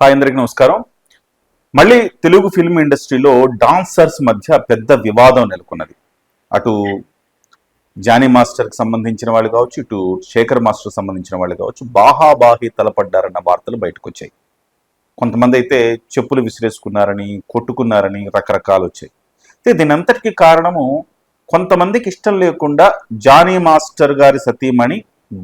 Hi అందరికి నమస్కారం. మళ్ళీ తెలుగు ఫిల్మ్ ఇండస్ట్రీలో డాన్సర్స్ మధ్య పెద్ద వివాదం నెలకొన్నది. అటు జానీ మాస్టర్కి సంబంధించిన వాళ్ళు కావచ్చు, ఇటు శేఖర్ మాస్టర్ సంబంధించిన వాళ్ళు కావచ్చు, బాహాబాహి తలపడ్డారన్న వార్తలు బయటకు వచ్చాయి. కొంతమంది అయితే చెప్పులు విసిరేసుకున్నారని, కొట్టుకున్నారని రకరకాలు వచ్చాయి. అయితే దీని అంతటికి కారణము కొంతమందికి ఇష్టం లేకుండా జానీ మాస్టర్ గారి సతీమణి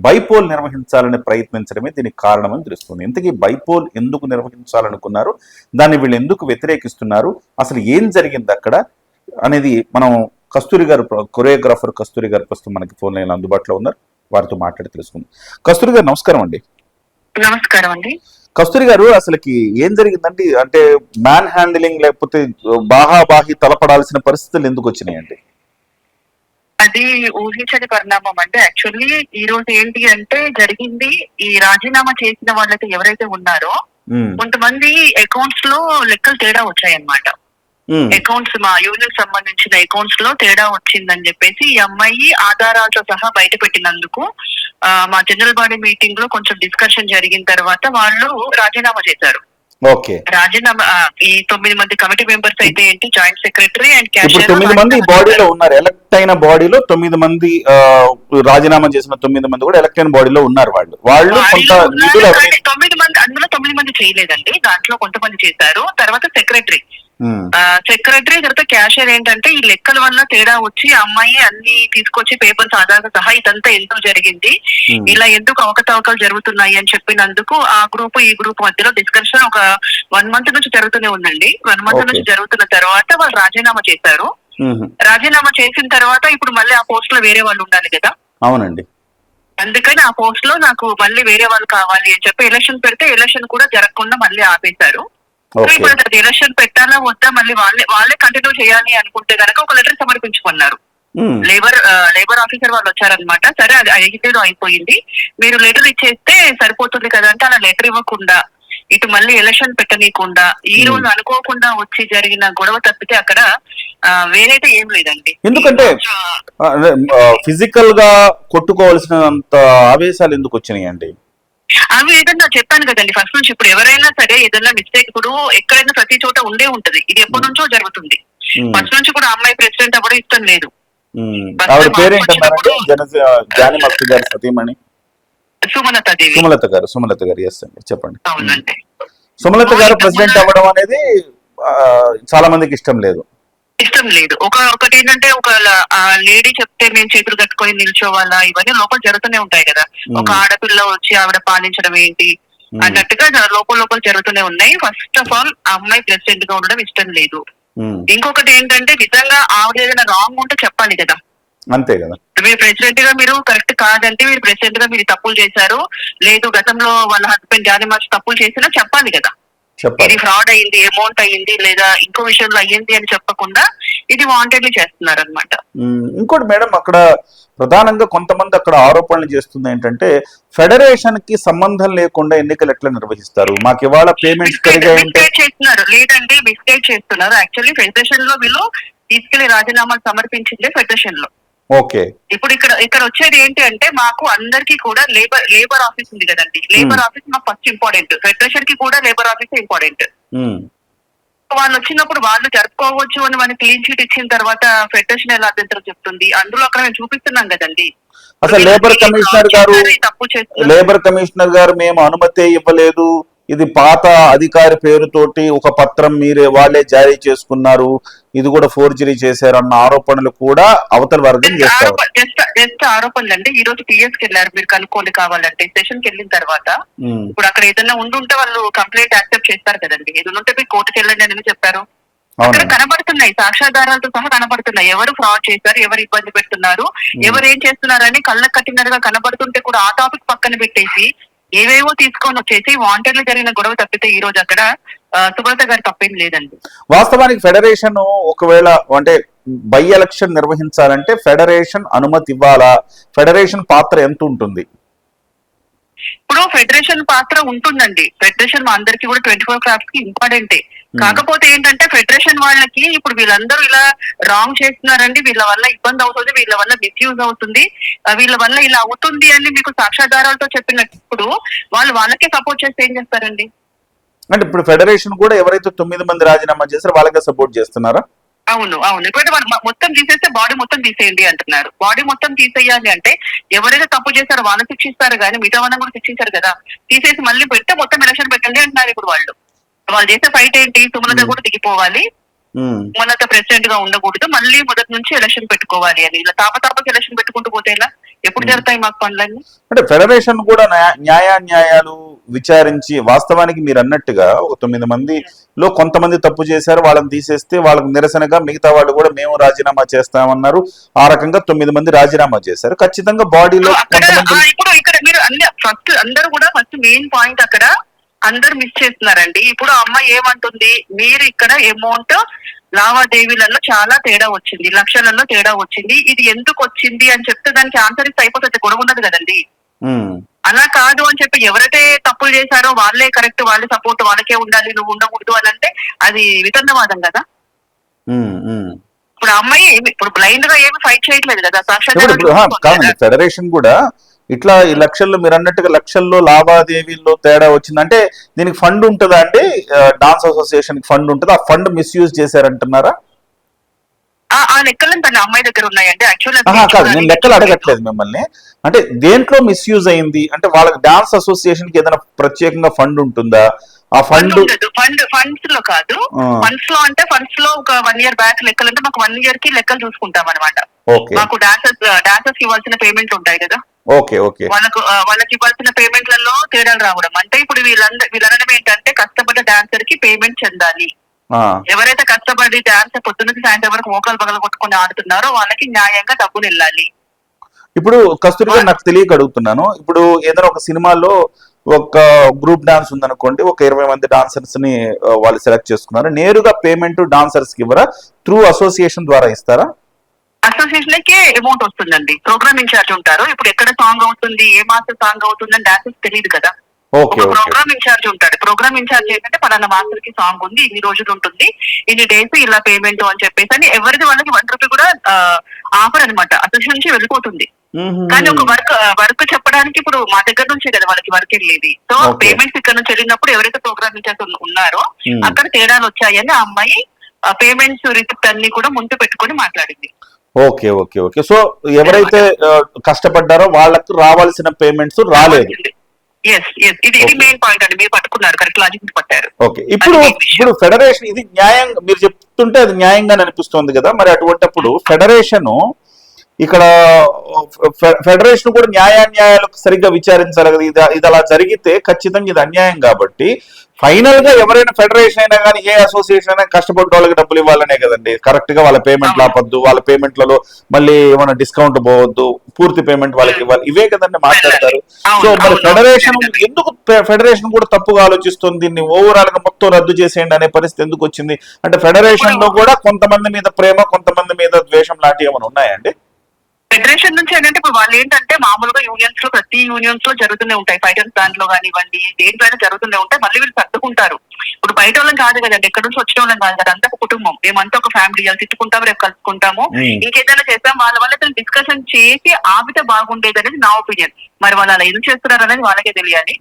బైపోల్ నిర్వహించాలని ప్రయత్నించడమే దీనికి కారణమని తెలుస్తుంది. ఇంతకీ బైపోల్ ఎందుకు నిర్వహించాలనుకున్నారు, దాన్ని వీళ్ళు ఎందుకు వ్యతిరేకిస్తున్నారు, అసలు ఏం జరిగింది అక్కడ అనేది మనం కస్తూరి గారు, కొరియోగ్రాఫర్ కస్తూరి గారు ప్రస్తుతం మనకి ఫోన్ లైన్ అందుబాటులో ఉన్నారు. వారితో మాట్లాడి తెలుసుకుందాం. కస్తూరి గారు నమస్కారం అండి. నమస్కారం అండి. కస్తూరి గారు, అసలుకి ఏం జరిగిందండి? అంటే మ్యాన్ హ్యాండిలింగ్ లేకపోతే బాహాబాహి తలపడాల్సిన పరిస్థితులు ఎందుకు వచ్చినాయండి? అది ఊహించని పరిణామం అంటే యాక్చువల్లీ ఈ రోజు ఏంటి అంటే జరిగింది, ఈ రాజీనామా చేసిన వాళ్ళకి ఎవరైతే ఉన్నారో కొంతమంది అకౌంట్స్ లో లెక్కలు తేడా వచ్చాయన్నమాట. అకౌంట్స్ మా యూనియన్ సంబంధించిన అకౌంట్స్ లో తేడా వచ్చిందని చెప్పేసి ఈ అమ్మాయి ఆధారాలతో సహా బయట పెట్టినందుకు మా జనరల్ బాడీ మీటింగ్ లో కొంచెం డిస్కషన్ జరిగిన తర్వాత వాళ్ళు రాజీనామా చేశారు. రాజీనామా ఈ 9 మంది కమిటీ మెంబర్స్ అయితే ఏంటి, జాయింట్ సెక్రటరీ అండ్ క్యాషియర్ 9 మంది బాడీలో ఉన్నారు. ఎలక్ట్ అయిన బాడీలో 9 మంది, రాజీనామా చేసిన 9 మంది కూడా ఎలక్ట్ అయిన బాడీలో ఉన్నారు. వాళ్ళు 9 మంది, అందులో 9 మంది చేయలేదండి. దాంట్లో కొంతమంది చేశారు. తర్వాత సెక్రటరీ తర్వాత క్యాషియర్ ఏంటంటే ఈ లెక్కల వల్ల తేడా వచ్చి అమ్మాయి అన్ని తీసుకొచ్చి పేపర్స్ ఆధారంగా సహా ఇదంతా ఎందుకు జరిగింది, ఇలా ఎందుకు అవకతవకలు జరుగుతున్నాయి అని చెప్పినందుకు ఆ గ్రూప్ ఈ గ్రూప్ మధ్యలో డిస్కషన్ ఒక 1 మంత్ నుంచి జరుగుతూనే ఉందండి. 1 మంత్ నుంచి జరుగుతున్న తర్వాత వాళ్ళు రాజీనామా చేశారు. రాజీనామా చేసిన తర్వాత ఇప్పుడు మళ్ళీ ఆ పోస్ట్ లో వేరే వాళ్ళు ఉండాలి కదా. అవునండి. అందుకని ఆ పోస్ట్ లో నాకు మళ్ళీ వేరే వాళ్ళు కావాలి అని చెప్పి ఎలక్షన్ పెడితే ఎలక్షన్ కూడా జరగకుండా మళ్ళీ ఆపేశారు. ఇప్పుడు ఎలక్షన్ పెట్టాలా వద్దా, మళ్ళీ వాళ్ళే కంటిన్యూ చేయాలి అనుకుంటే కనుక ఒక లెటర్ సమర్పించుకున్నారు. లేబర్ ఆఫీసర్ వాళ్ళు వచ్చారనమాట. సరే, అది 5 అయిపోయింది, మీరు లెటర్ ఇచ్చేస్తే సరిపోతుంది కదా అంటే అలా లెటర్ ఇవ్వకుండా ఇటు మళ్ళీ ఎలక్షన్ పెట్టనీయకుండా ఈ రోజు అనుకోకుండా వచ్చి జరిగిన గొడవ తప్పితే అక్కడ వేరైతే ఏం లేదండి. ఎందుకంటే ఫిజికల్ గా కొట్టుకోవాల్సినంత ఆవేశాలు ఎందుకు వచ్చినాయండి? అవి ఏదన్నా చెప్పాను కదండి ఫస్ట్ నుంచి. ఇప్పుడు ఎవరైనా సరే ఏదైనా మిస్టేక్, ఇప్పుడు ఎక్కడైనా ప్రతి చోట ఉండే ఉంటది, ఇది ఎప్పటి నుంచో జరుగుతుంది. ఫస్ట్ నుంచి కూడా అమ్మాయి ప్రెసిడెంట్ అవ్వడం ఇష్టం లేదు. సుమలత గారు ఎస్ అండి, చెప్పండి. అవునండి, సుమలత గారు ప్రెసిడెంట్ అవ్వడం అనేది చాలా మందికి ఇష్టం లేదు. ఒకటి ఏంటంటే ఒక లేడీ చెప్తే మేము చేతులు కట్టుకొని నిల్చోవాలా, ఇవన్నీ లోపల జరుగుతూనే ఉంటాయి కదా. ఒక ఆడపిల్ల వచ్చి ఆవిడ పాలించడం ఏంటి అన్నట్టుగా లోపల జరుగుతూనే ఉన్నాయి. ఫస్ట్ ఆఫ్ ఆల్ ఆ అమ్మాయి ప్రెసిడెంట్ గా ఉండడం ఇష్టం లేదు. ఇంకొకటి ఏంటంటే నిజంగా ఆవిడ ఏదైనా రాంగ్ ఉంటే చెప్పాలి కదా. అంతే కదా, మీరు ప్రెసిడెంట్ గా మీరు కరెక్ట్ కాదంటే మీరు ప్రెసిడెంట్ గా మీరు తప్పులు చేశారు, లేదు గతంలో వాళ్ళ హస్బెండ్ జానీ మాస్టర్ తప్పులు చేసినా చెప్పాలి కదా. ఇది ఫ్రాడ్ అయ్యింది, అమౌంట్ అయ్యింది, లేదా ఇంకో విషయంలో అయ్యింది అని చెప్పకుండా ఇది వాంటెడ్లీ చేస్తున్నారు అనమాట. ఇంకోటి మేడం, అక్కడ ప్రధానంగా కొంతమంది అక్కడ ఆరోపణలు చేస్తుంది ఏంటంటే ఫెడరేషన్ కి సంబంధం లేకుండా ఎన్నికలు ఎట్లా నిర్వహిస్తారు, మాకు ఇవాళ పేమెంట్స్ చేస్తున్నారు. లేదండి, మిస్టేక్ చేస్తున్నారు. యాక్చువల్లీ ఫెడరేషన్ లో వీళ్ళు తీసుకెళ్లి రాజీనామాలు సమర్పించిందే ఫెడరేషన్ లో. ఓకే, ఇప్పుడు ఇక్కడ వచ్చేది ఏంటి అంటే మాకు అందరికి కూడా లేబర్ ఆఫీస్ ఉంది కదండి. లేబర్ ఆఫీస్ మాకు ఫస్ట్ ఇంపార్టెంట్, ఫెడరేషన్ కి కూడా లేబర్ ఆఫీస్ ఇంపార్టెంట్. వాళ్ళు వచ్చినప్పుడు వాళ్ళు జరుపుకోవచ్చు అని మనకి క్లీన్ షీట్ ఇచ్చిన తర్వాత ఫెడరేషన్ ఎలా అభ్యంతరం చెప్తుంది? అందులో అక్కడ మేము చూపిస్తున్నాం కదండి. అసలు లేబర్ కమిషనర్ గారు మేము అనుమతి ఇవ్వలేదు, ఇది పాత అధికారి పేరుతోటి ఒక పత్రం వాళ్ళే జారీ చేసుకున్నారు, ఇది కూడా ఫోర్జరీ చేశారు అన్న ఆరోపణలు కూడా అవతల వర్గం చేస్తారు. జస్ట్ ఆరోపణలు అండి. ఈ రోజు టీఎస్ కి వెళ్ళారు, మీరు కనుక్కోండి కావాలంటే. స్టేషన్ కి వెళ్ళిన తర్వాత ఇప్పుడు అక్కడ ఏదైనా ఉండుంటే వాళ్ళు కంప్లైంట్ యాక్సెప్ట్ చేస్తారు కదండి. ఏదైనా ఉంటే మీరు కోర్టుకి వెళ్ళండి అని చెప్పారు. అక్కడ కనబడుతున్నాయి, సాక్ష్యాధారాలతో సహా కనబడుతున్నాయి. ఎవరు ఫ్రాడ్ చేశారు, ఎవరు ఇబ్బంది పెడుతున్నారు, ఎవరు ఏం చేస్తున్నారని కళ్ళకు కట్టినట్టుగా కనబడుతుంటే కూడా ఆ టాపిక్ పక్కన పెట్టేసి ఏవేవో తీసుకొని వచ్చేసి వాంటెడ్లీ జరిగిన గొడవ తప్పితే ఈ రోజు అక్కడ సుబ్రత గారి తప్పేం లేదండి. వాస్తవానికి ఫెడరేషన్ ఒకవేళ అంటే బై ఎలక్షన్ నిర్వహించాలంటే ఫెడరేషన్ అనుమతి ఇవ్వాలా? ఫెడరేషన్ పాత్ర ఎంత ఉంటుంది? ఇప్పుడు ఫెడరేషన్ పాత్ర ఉంటుందండి. ఫెడరేషన్ మా అందరికి కూడా 24 క్రాఫ్ట్స్ కి ఇంపార్టెంటే. కాకపోతే ఏంటంటే ఫెడరేషన్ వాళ్ళకి ఇప్పుడు వీళ్ళందరూ ఇలా రాంగ్ చేస్తున్నారండి, వీళ్ళ వల్ల ఇబ్బంది అవుతుంది, వీళ్ళ వల్ల మిస్యూజ్ అవుతుంది, వీళ్ళ వల్ల ఇలా అవుతుంది అని మీకు సాక్ష్యాధారాలతో చెప్పినప్పుడు వాళ్ళకే సపోర్ట్ చేస్తే ఏం చేస్తారండి? అంటే ఇప్పుడు ఫెడరేషన్ కూడా ఎవరైతే 9 మంది రాజీనామా చేశారో వాళ్ళకే సపోర్ట్ చేస్తున్నారా? అవును అవును. ఇప్పుడు వాళ్ళు మొత్తం తీసేస్తే బాడీ మొత్తం తీసేయండి అంటున్నారు. బాడీ మొత్తం తీసేయాలి అంటే ఎవరైతే తప్పు చేశారో వాళ్ళు శిక్షిస్తారు కానీ మిగతా వాళ్ళని కూడా శిక్షించారు కదా. తీసేసి మళ్ళీ పెడితే మొత్తం ఎలక్షన్ పెట్టండి అంటున్నారు. ఇప్పుడు వాళ్ళు చేసే ఫైట్ ఏంటి, సుమలత కూడా దిగిపోవాలి, సుమలత ప్రెసిడెంట్ గా ఉండకూడదు, మళ్ళీ మొదటి నుంచి ఎలక్షన్ పెట్టుకోవాలి అని. ఇలా తాపతాపకి ఎలక్షన్ పెట్టుకుంటూ పోతే ఎలా? ఎప్పుడు జరుగుతాయి మాకు పనులన్నీ? అంటే ఫెడరేషన్ కూడా న్యాయాన్యాయాలు విచారించి వాస్తవానికి మీరు అన్నట్టుగా ఒక 9 మందిలో కొంతమంది తప్పు చేశారు, వాళ్ళని తీసేస్తే వాళ్ళకి నిరసనగా మిగతా వాళ్ళు కూడా మేము రాజీనామా చేస్తామన్నారు. ఆ రకంగా 9 మంది రాజీనామా చేశారు. ఖచ్చితంగా బాడీలో ఇప్పుడు ఇక్కడ మీరు ఫస్ట్ అందరూ కూడా ఫస్ట్ మెయిన్ పాయింట్ అక్కడ అందరు మిస్ చేస్తున్నారండి. ఇప్పుడు అమ్మాయి ఏమంటుంది, మీరు ఇక్కడ అమౌంట్ లావాదేవీలలో చాలా తేడా వచ్చింది, లక్షలలో తేడా వచ్చింది, ఇది ఎందుకు వచ్చింది అని చెప్తే దానికి ఆన్సర్ ఇస్తే అయిపోతుంది, గొడవ ఉండదు కదండి. అలా కాదు అని చెప్పి ఎవరైతే తప్పులు చేశారో వాళ్ళే కరెక్ట్, వాళ్ళే సపోర్ట్, వాళ్ళకే ఉండాలి, నువ్వు ఉండకూడదు అని అంటే అది వితండవాదం కదా. ఇప్పుడు అమ్మాయి ఇప్పుడు బ్లైండ్ గా ఏమి ఫైట్ చేయట్లేదు కదా. సాక్షాత్ ఫెడరేషన్ కూడా ఇట్లా ఈ లక్షల్లో మీరు అన్నట్టుగా లక్షల్లో లావాదేవీల్లో తేడా వచ్చిందంటే దీనికి ఫండ్ ఉంటుందా అండి? డాన్స్ అసోసియేషన్ ఫండ్ ఉంటుందా? ఆ ఫండ్ మిస్యూజ్ చేశారంటున్నారా? ఆ లెక్కలు తన అమ్మాయి దగ్గర ఉన్నాయండి. కాదు, నేను లెక్కలు అడగట్లేదు మిమ్మల్ని. అంటే దేంట్లో మిస్యూజ్ అయింది అంటే వాళ్ళకి డాన్స్ అసోసియేషన్ కి ఏదైనా ప్రత్యేకంగా ఫండ్ ఉంటుందా? ఆ ఫండ్ ఫండ్స్ లో కాదు. ఫండ్స్ లో అంటే ఫండ్స్ లో ఒక 1 year బ్యాక్ లెక్కలు అంటే మాకు 1 year కి లెక్కలు చూసుకుంటాం అనమాట. మాకు డాన్సర్స్ ఇవ్వాల్సిన పేమెంట్లు ఉంటాయి కదా. వాళ్ళకి ఇవ్వాల్సిన పేమెంట్లలో తేడాలు రావడం అంటే ఇప్పుడు వీళ్ళనడం ఏంటంటే కష్టపడ్డ డాన్సర్ కి పేమెంట్ చెందాలి. ఎవరైతే కష్టపడి డాన్స్ పొద్దున్నకి సాయంత్రం వరకు మోకాలు పగల కొట్టుకుని ఆడుతున్నారో వాళ్ళకి న్యాయంగా డబ్బులు వెళ్ళాలి. ఇప్పుడు కస్తూరిగా నాకు తెలియక అడుగుతున్నాను, ఇప్పుడు ఏదైనా ఒక సినిమాలో ఒక గ్రూప్ డాన్స్ ఉందనుకోండి, ఒక 20 మంది డాన్సర్స్ ని వాళ్ళు సెలెక్ట్ చేసుకున్నారు, నేరుగా పేమెంట్ డాన్సర్స్ కి ఇవ్వరా, త్రూ అసోసియేషన్ ద్వారా ఇస్తారా? అసోసియేషన్ కే అమౌంట్ వస్తుందండి. ప్రోగ్రామ్ ఇన్ఛార్జ్ ఉంటారు. ఇప్పుడు ఎక్కడ సాంగ్ అవుతుంది, ఏ మాస్టర్ సాంగ్ అవుతుంది అని డాన్సర్స్ తెలియదు కదా. ప్రోగ్రామ్ ఇన్ఛార్జ్ ఉంటాడు. ప్రోగ్రామ్ ఇన్ఛార్జ్ ఏంటంటే పలానా మాస్టర్ కి సాంగ్ ఉంది, ఇన్ని రోజులు ఉంటుంది, ఇన్ని డేస్ ఇలా పేమెంట్ అని చెప్పేసి అని ఎవరిది వాళ్ళకి 1 రూపీ కూడా ఆఫర్ అనమాట అసోసియేషన్ నుంచి వెళ్ళిపోతుంది. కానీ ఒక వర్క్ చెప్పడానికి ఇప్పుడు మా దగ్గర నుంచే కదా వాళ్ళకి వర్క్ వెళ్ళేది. సో పేమెంట్స్ ఇక్కడ నుంచి వెళ్ళినప్పుడు ఎవరైతే ప్రోగ్రామ్ ఇన్ఛార్జ్ ఉన్నారో అక్కడ తేడాలు వచ్చాయని ఆ అమ్మాయి పేమెంట్స్ రిసిప్ట్ అన్ని కూడా ముందు పెట్టుకొని మాట్లాడింది. Okay okay okay. సో ఎవరైతే కష్టపడ్డారో వాళ్ళకు రావాల్సిన పేమెంట్స్ రాలేదు. ఇది మెయిన్ పాయింట్ అండి. మీరు పట్టుకున్నారు, కరెక్ట్ లాజిక్ పట్టారు. ఓకే. ఇప్పుడు ఫెడరేషన్ ఇది న్యాయంగా మీరు చెప్తుంటే అది న్యాయంగా అనిపిస్తుంది కదా. మరి అటువంటిప్పుడు ఫెడరేషన్ ఇక్కడ ఫెడరేషన్ కూడా న్యాయాన్యాయాలకు సరిగ్గా విచారించాలి కదా. ఇది అలా జరిగితే ఖచ్చితంగా ఇది అన్యాయం. కాబట్టి ఫైనల్ గా ఎవరైనా ఫెడరేషన్ అయినా కానీ ఏ అసోసియేషన్ అయినా కష్టపడ్డ వాళ్ళకి డబ్బులు ఇవ్వాలనే కదండి. కరెక్ట్ గా వాళ్ళ పేమెంట్ ఆపొద్దు, వాళ్ళ పేమెంట్లలో మళ్ళీ ఏమైనా డిస్కౌంట్ పోవద్దు, పూర్తి పేమెంట్ వాళ్ళకి ఇవ్వాలి, ఇవే కదండి మాట్లాడతారు. సో మరి ఫెడరేషన్ ఎందుకు ఫెడరేషన్ కూడా తప్పుగా ఆలోచిస్తుంది, దీన్ని ఓవరాల్ గా మొత్తం రద్దు చేసేయండి అనే పరిస్థితి ఎందుకు వచ్చింది? అంటే ఫెడరేషన్ లో కూడా కొంతమంది మీద ప్రేమ, కొంతమంది మీద ద్వేషం లాంటివి ఏమైనా ఉన్నాయండి? ఫెడరేషన్ నుంచి ఏంటంటే ఇప్పుడు వాళ్ళు ఏంటంటే మామూలుగా యూనియన్స్ లో ప్రతి యూనియన్స్ లో జరుగుతూనే ఉంటాయి, ఫైటర్స్ దాంట్లో కానివ్వండి దేంట్లో అయినా జరుగుతూనే ఉంటాయి. మళ్ళీ వీళ్ళు సర్దుకుంటారు. ఇప్పుడు బయట వాళ్ళం కాదు కదండి, ఎక్కడి నుంచి వచ్చిన వాళ్ళం కాదు కదా, అంతా ఒక కుటుంబం, మేమంతా ఒక ఫ్యామిలీ, తిట్టుకుంటాం, రేపు కలుసుకుంటాము, ఇంకేదైనా చేస్తాం. వాళ్ళ వాళ్ళతో డిస్కషన్ చేసి ఆపితే బాగుండేది అనేది నా ఒపీనియన్. మరి వాళ్ళు అలా ఎందుకు చేస్తున్నారు అనేది వాళ్ళకే తెలియాలి.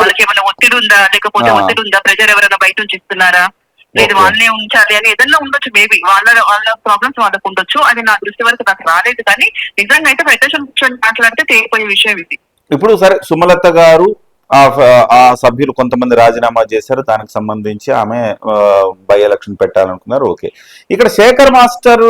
వాళ్ళకి ఏమైనా ఒత్తిడి ఉందా, లేకపోతే ఒత్తిడి ఉందా, ప్రెజర్ ఎవరైనా బయట నుంచి ఇస్తున్నారా, లేదు వాళ్ళనే ఉంచాలి అని ఏదన్నా ఉండొచ్చు. మేబీ వాళ్ళ ప్రాబ్లమ్స్ వాళ్ళకు ఉండొచ్చు. అది నా దృష్టి వరకు నాకు రాలేదు. కానీ నిజంగా అయితే ఫెడరేషన్ కూర్చొని మాట్లాడితే తేలిపోయే విషయం ఇది. ఇప్పుడు సరే, సుమలత గారు ఆ సభ్యులు కొంతమంది రాజీనామా చేశారు, దానికి సంబంధించి ఆమె బై ఎలక్షన్ పెట్టాలనుకున్నారు. ఓకే. ఇక్కడ శేఖర్ మాస్టర్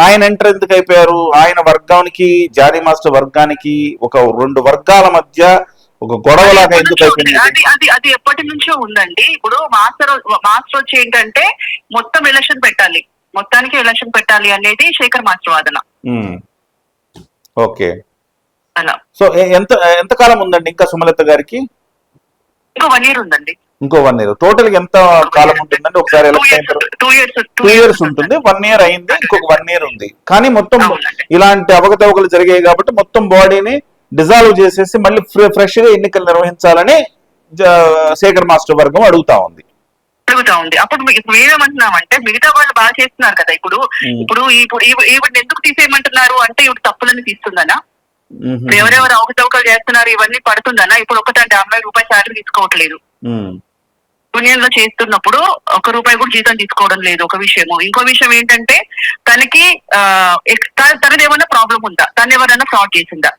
ఆయన ఎంటర్ ఎందుకు అయిపోయారు? ఆయన వర్గానికి, జానీ మాస్టర్ వర్గానికి ఒక 2 వర్గాల మధ్య ఒక గొడవలాగా ఎందుకు అయిపోయింది? అది ఎప్పటి నుంచో ఉందండి. ఇప్పుడు మాస్టర్ వచ్చి ఏంటంటే మొత్తం ఎలక్షన్ పెట్టాలి, మొత్తానికి ఎలక్షన్ పెట్టాలి అనేది శేఖర్ మాస్టర్ వాదన. ఓకే. అలా. సో ఎంత కాలం ఉందండి ఇంకా సుమలత గారికి? ఇంకో 1 year ఉందండి. ఇంకో 1 year. టోటల్ ఎంత కాలం ఉంటుందండి? ఒకసారి ఎలక్షన్ 2 years ఉంటుంది. 1 year అయింది, ఇంకొక 1 year ఉంది. కానీ మొత్తం ఇలాంటి అవకతవకలు జరిగాయి కాబట్టి మొత్తం బాడీని డిజాల్వ్ చేసేసి మళ్ళీ ఫ్రెష్ గా ఎన్నికలు నిర్వహించాలని శేఖర్ మాస్టర్ వర్గం అడుగుతా ఉంది. అప్పుడు మేమేమంటున్నామంటే మిగతా వాళ్ళు బాగా చేస్తున్నారు కదా. ఇప్పుడు ఈవిడ ఎందుకు తీసేయమంటున్నారు అంటే ఇవి తప్పులని తీస్తుందనా, ఎవరెవరు అవకతవకలు చేస్తున్నారు ఇవన్నీ పడుతుందనా? ఇప్పుడు ఒకటంటే అమ్మాయి రూపాయి శాలరీ తీసుకోవట్లేదు. యూనియన్ లో చేస్తున్నప్పుడు 1 రూపాయి కూడా జీతం తీసుకోవడం లేదు ఒక విషయము. ఇంకో విషయం ఏంటంటే తనకి తనది ఏమైనా ప్రాబ్లం ఉందా, తను ఎవరైనా ఫ్రాడ్ చేసిందా,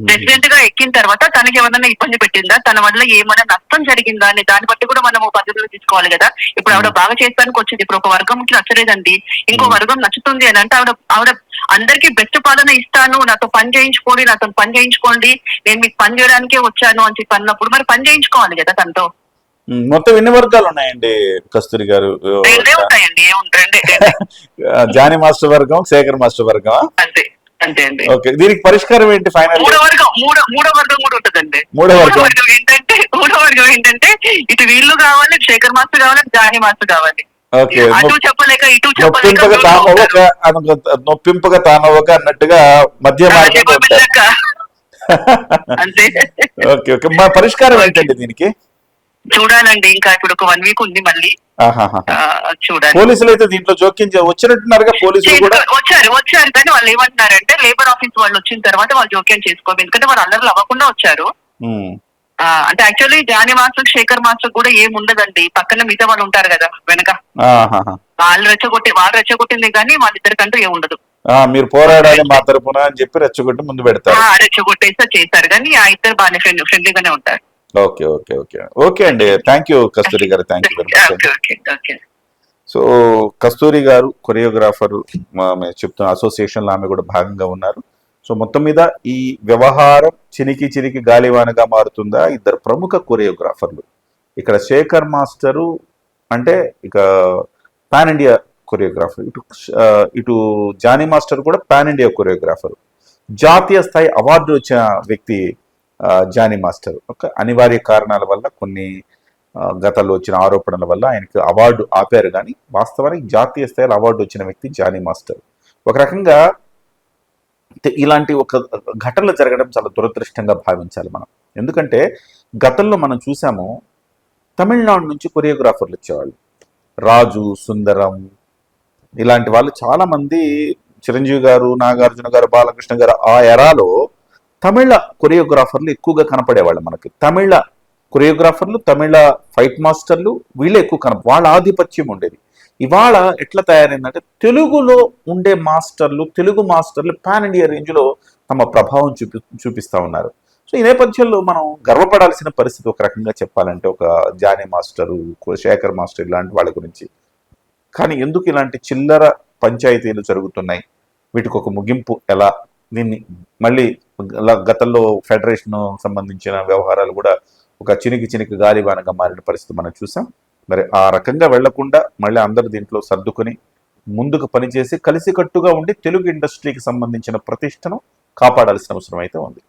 ప్రెసిడెంట్ గా ఎక్కిన తర్వాత తనకి ఎవరైనా ఇబ్బంది పెట్టిందా, తన వల్ల ఏమైనా నష్టం జరిగిందా అని దాన్ని బట్టి కూడా మనము పద్ధతులు తీసుకోవాలి కదా. ఇప్పుడు ఆవిడ బాగా చేస్తానికి వచ్చింది, ఇప్పుడు ఒక వర్గంకి నచ్చలేదండి, ఇంకో వర్గం నచ్చుతుంది అని అంటే ఆవిడ అందరికీ బెస్ట్ పాలన ఇస్తాను, నాతో పని చేయించుకోండి, నేను మీకు పని చేయడానికే వచ్చాను అని చెప్పి అన్నప్పుడు మరి పని చేయించుకోవాలి కదా తనతో. మొత్తం ఎన్ని వర్గాలు ఉన్నాయండి కస్తూరి గారు? రెండే ఉంటాయండి, జానీ మాస్టర్ వర్గం, శేఖర్ మాస్టర్ వర్గం, అంతే అంతే అండి. ఓకే, దీనికి పరిష్కారం ఏంటి? ఫైనల్ మూడో వర్గం కూడా ఉంటుందండి. మూడో వర్గం ఏంటంటే ఇటు వీళ్ళు కావాలి, శేఖర్ మాస్టర్ కావాలి, జానీ మాస్టర్ కావాలి. ఓకే, అటు చెప్పలేక ఇటు నొప్పింపగా తానవ్వక అన్నట్టుగా మధ్య అంతే. ఓకే ఓకే, మా పరిష్కారం ఏంటండి దీనికి? చూడాలండి, ఇంకా ఇప్పుడు ఒక 1 వీక్ ఉంది మళ్ళీ చూడాలి. పోలీసులు అయితే దీంట్లో జోక్యం వచ్చినట్టున్నారుగా, పోలీసులు కూడా వచ్చారు కానీ వాళ్ళు ఏమంటున్నారంటే లేబర్ ఆఫీస్ వాళ్ళు వచ్చిన తర్వాత వాళ్ళు జోక్యం చేసుకోవాలి, ఎందుకంటే వాళ్ళు అల్లర్లు అవ్వకుండా వచ్చారు. అంటే actually Jani master, Shekhar master కూడా ఏముండదండి, పక్కన మిగతా వాళ్ళు ఉంటారు కదా వెనక, వాళ్ళు రెచ్చగొట్టింది కానీ వాళ్ళిద్దరికంటూ ఏముండదు. మీరు పోరాడాలి మా తరపున అని చెప్పి రెచ్చగొట్టి ముందు పెడతారు, రెచ్చగొట్టేస్తే చేస్తారు కానీ ఆ ఇద్దరు బాగానే ఫ్రెండ్లీగానే ఉంటారు. ఓకే ఓకే ఓకే ఓకే అండి, thank you Kasturi garu, thank you very much. So Kasturi garu choreographer, మేము చెప్తున్న అసోసియేషన్ లో ఆమె కూడా భాగంగా ఉన్నారు. సో మొత్తం మీద ఈ వ్యవహారం చినికి గాలివానగా మారుతుందా? ఇద్దరు ప్రముఖ కొరియోగ్రాఫర్లు, ఇక్కడ శేఖర్ మాస్టరు అంటే ఇక పాన్ ఇండియా కొరియోగ్రాఫర్, ఇటు జానీ మాస్టర్ కూడా పాన్ ఇండియా కొరియోగ్రాఫర్, జాతీయ స్థాయి అవార్డు వచ్చిన వ్యక్తి జానీ మాస్టర్. ఒక అనివార్య కారణాల వల్ల, కొన్ని గతంలో వచ్చిన ఆరోపణల వల్ల ఆయనకు అవార్డు ఆపారు, కానీ వాస్తవానికి జాతీయ స్థాయిలో అవార్డు వచ్చిన వ్యక్తి జానీ మాస్టర్. ఒక రకంగా ఇలాంటి ఒక ఘటనలు జరగడం చాలా దురదృష్టంగా భావించాలి మనం. ఎందుకంటే గతంలో మనం చూసాము, తమిళనాడు నుంచి కొరియోగ్రాఫర్లు వచ్చేవాళ్ళు, రాజు, సుందరం ఇలాంటి వాళ్ళు చాలా మంది, చిరంజీవి గారు, నాగార్జున గారు, బాలకృష్ణ గారు, ఆ ఎరాలో తమిళ కొరియోగ్రాఫర్లు ఎక్కువగా కనపడేవాళ్ళు మనకి. తమిళ కొరియోగ్రాఫర్లు, తమిళ ఫైట్ మాస్టర్లు వీళ్ళే ఎక్కువ వాళ్ళ ఆధిపత్యం ఉండేది. ఇవాళ ఎట్లా తయారైందంటే తెలుగులో ఉండే మాస్టర్లు, తెలుగు మాస్టర్లు పాన్ ఇండియా రేంజ్లో తమ ప్రభావం చూపిస్తూ ఉన్నారు. సో ఈ నేపథ్యంలో మనం గర్వపడాల్సిన పరిస్థితి ఒక రకంగా చెప్పాలంటే, ఒక జానీ మాస్టరు, శేఖర్ మాస్టర్ ఇలాంటి వాళ్ళ గురించి. కానీ ఎందుకు ఇలాంటి చిల్లర పంచాయతీలు జరుగుతున్నాయి, వీటికి ఒక ముగింపు ఎలా? దీన్ని మళ్ళీ గతంలో ఫెడరేషన్ సంబంధించిన వ్యవహారాలు కూడా ఒక చినికి గాలివానగా మారిన పరిస్థితి మనం చూసాం. మరి ఆ రకంగా వెళ్లకుండా మళ్ళీ అందరూ దీంట్లో సర్దుకొని ముందుకు పనిచేసి కలిసికట్టుగా ఉండి తెలుగు ఇండస్ట్రీకి సంబంధించిన ప్రతిష్టను కాపాడాల్సిన అవసరం అయితే ఉంది.